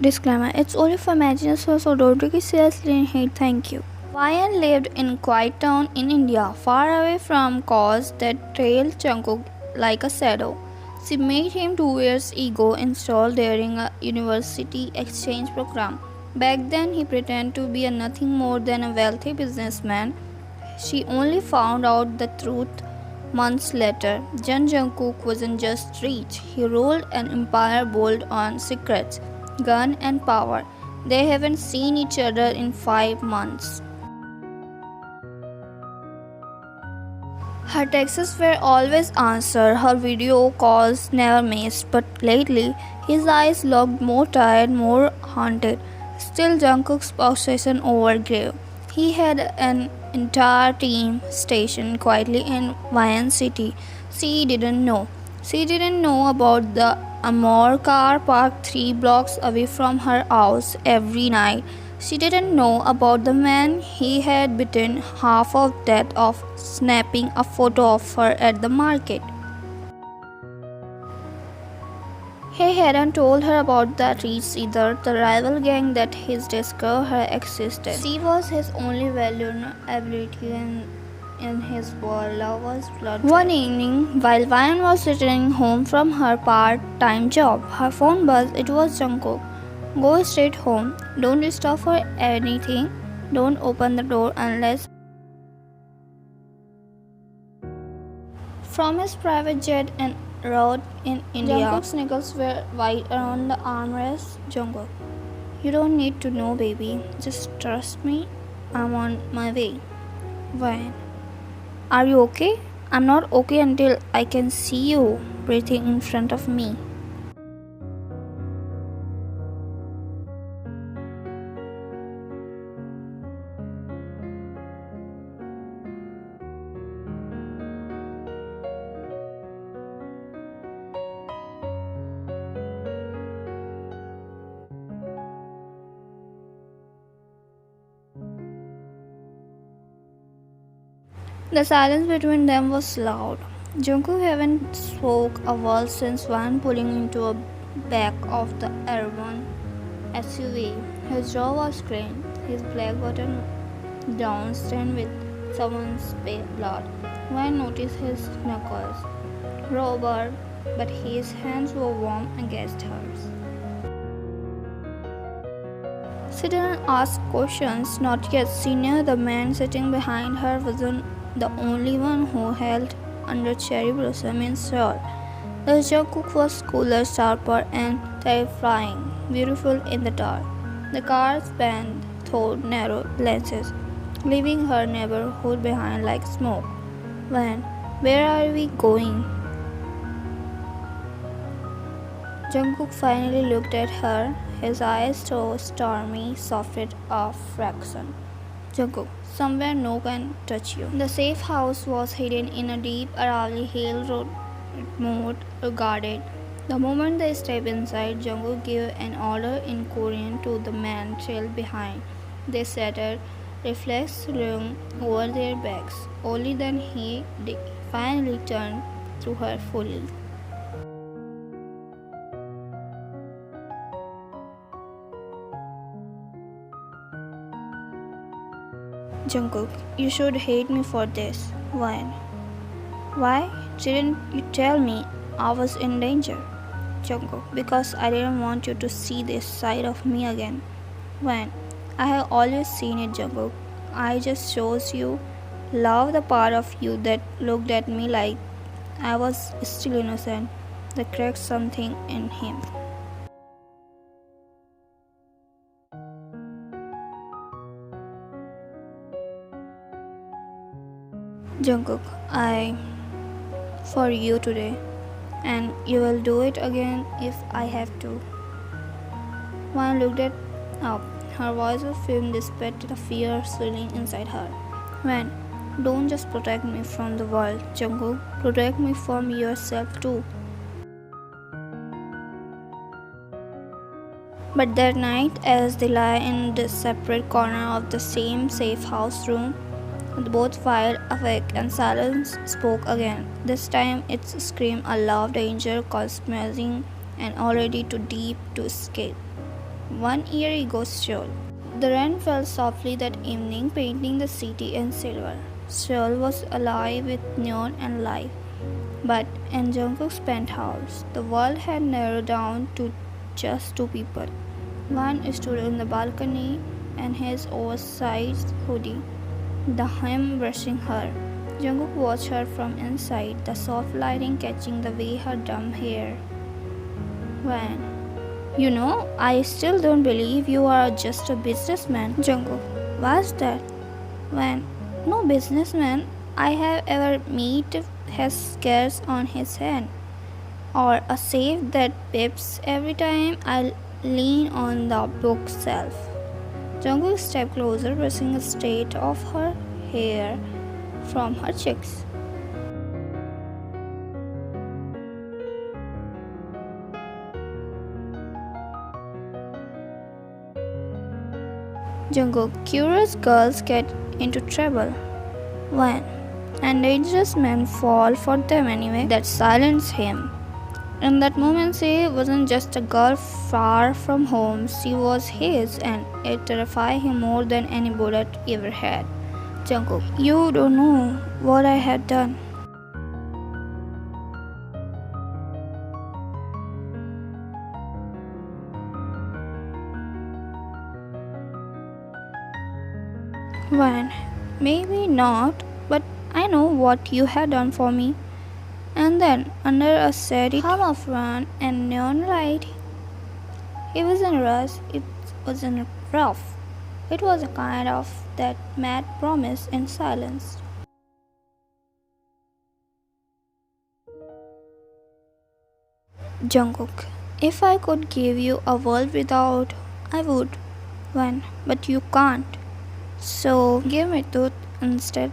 Disclaimer: it's only for imagination, so don't take it seriously and hate. Thank you. Ryan lived in a quiet town in India, far away from cars that trailed Jungkook like a shadow. She met him 2 years ago installed during a university exchange program. Back then, he pretended to be nothing more than a wealthy businessman. She only found out the truth months later. Jun Jungkook wasn't just rich, he ruled an empire built on secrets, gun and power. They haven't seen each other in 5 months. Her texts were always answered, her video calls never missed, but lately his eyes looked more tired, more haunted. Still, Jungkook's obsession overgrew. He had an entire team stationed quietly in Vian City. She didn't know. She didn't know about the Amor car parked 3 blocks away from her house every night. She didn't know about the man he had bitten half of that off snapping a photo of her at the market. He hadn't told her about the Reeds either, the rival gang that his discovered her existed. She was his only vulnerability in his world. Love was blood. One evening, while Vian was returning home from her part-time job, her phone buzzed. It was Jungkook. Go straight home. Don't stop for anything. Don't open the door unless. From his private jet en route in India, Jungkook's knuckles were wide around the armrest. Jungkook, you don't need to know, baby. Just trust me. I'm on my way. When? Are you okay? I'm not okay until I can see you breathing in front of me. The silence between them was loud. Jungkook hadn't spoke a word since one pulling into a back of the urban SUV. His jaw was clenched, his black button down stained with someone's blood. One noticed his knuckles, rubber, but his hands were warm against hers. She didn't ask questions, not yet. She knew the man sitting behind her wasn't the only one who held under cherry blossom in soul. The Jungkook was cooler, sharper, and terrifying, beautiful in the dark. The car spanned through narrow lenses, leaving her neighborhood behind like smoke. When? Where are we going? Jungkook finally looked at her, his eyes so stormy, softened a fraction. Jungkook, somewhere no can touch you. The safe house was hidden in a deep Aravalli Hill road moat guarded. The moment they stepped inside, Jungkook gave an order in Korean to the man trailed behind. They shattered, reflex lung over their backs. Only then he finally turned to her fully. Jungkook, you should hate me for this. When? Why didn't you tell me I was in danger? Jungkook, because I didn't want you to see this side of me again. When? I have always seen it, Jungkook. I just shows you love the part of you that looked at me like I was still innocent. That cracked something in him. Jungkook, I for you today, and you will do it again if I have to. One looked up. Her voice was firm despite the fear swelling inside her. When? Don't just protect me from the world, Jungkook. Protect me from yourself too. But that night, as they lie in the separate corner of the same safe house room, both wide awake and silence spoke again. This time it screamed a loud danger, cosmizing and already too deep to escape. one eerie ghost stole. The rain fell softly that evening, painting the city in silver. Seoul was alive with neon and life. But in Jungkook's penthouse, the world had narrowed down to just two people. One stood on the balcony in his oversized hoodie, the hem brushing her. Jungkook watched her from inside, the soft lighting catching the way her dumb hair went. I still don't believe you are just a businessman. Jungkook, what's that? When no businessman I have ever met has scars on his hand, or a safe that beeps every time I lean on the bookshelf. Jungkook stepped closer, brushing a straight of her hair from her cheeks. Jungkook, curious girls get into trouble when and dangerous men fall for them anyway. That silenced him. In that moment, she wasn't just a girl far from home, she was his, and it terrified him more than any bullet ever had. Jungkook, you don't know what I had done. When? Maybe not, but I know what you had done for me. And then, under a steady hum of run and neon light, it wasn't rush, it wasn't rough. It was a kind of that mad promise in silence. Jungkook, if I could give you a world without, I would. When? But you can't. So give me truth instead.